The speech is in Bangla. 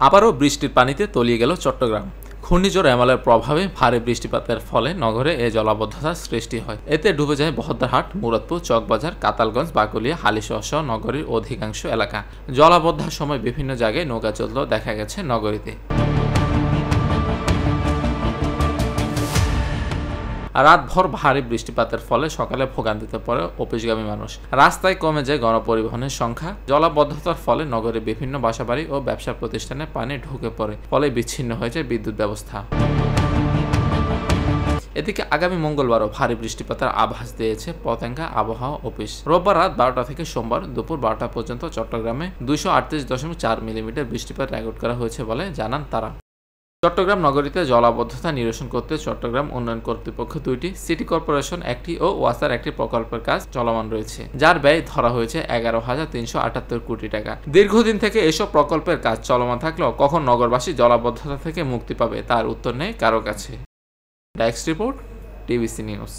আবারও বৃষ্টির পানিতে তলিয়ে গেল চট্টগ্রাম। ঘূর্ণিঝড় এমালের প্রভাবে ভারী বৃষ্টিপাতের ফলে নগরে এ জলাবদ্ধতার সৃষ্টি হয়। এতে ডুবে যায় বহদ্দারহাট, মুরাদপুর, চকবাজার, কাতালগঞ্জ, বাকুলিয়া, হালিশহর সহ নগরীর অধিকাংশ এলাকা। জলাবদ্ধার সময় বিভিন্ন জায়গায় নৌকা চলতেও দেখা গেছে নগরীতে। রাতভর ভারী বৃষ্টিপাতের ফলে সকালে ভোগান্তিতে পড়ে অফিসগামী মানুষ। রাস্তায় কমে যায় গণপরিবহনের সংখ্যা। জলাবদ্ধতার ফলে নগরে বিভিন্ন বাসাবাড়ি ও ব্যবসা প্রতিষ্ঠানে পানি ঢুকে পড়ে, ফলে বিচ্ছিন্ন হয়ে যায় বিদ্যুৎ ব্যবস্থা। এদিকে আগামী মঙ্গলবারও ভারী বৃষ্টিপাতের আভাস দিয়েছে পতেঙ্গা আবহাওয়া অফিস। রোববার রাত 12টা থেকে সোমবার দুপুর 12টা পর্যন্ত চট্টগ্রামে 238.4 মিলিমিটার বৃষ্টিপাত রেকর্ড করা হয়েছে বলে জানান তারা। চট্টগ্রাম নগরীতে জলাবদ্ধতা নিরসন করতে চট্টগ্রাম উন্নয়ন কর্তৃপক্ষ 2টি, সিটি কর্পোরেশন 1টি ও ওয়াসার 1টি প্রকল্পের কাজ চলমান রয়েছে, যার ব্যয় ধরা হয়েছে 11,378 কোটি টাকা। দীর্ঘদিন থেকে এসব প্রকল্পের কাজ চলমান থাকলেও কখন নগরবাসী জলাবদ্ধতা থেকে মুক্তি পাবে তার উত্তর নেই কারো কাছে। Desk report, TVC news.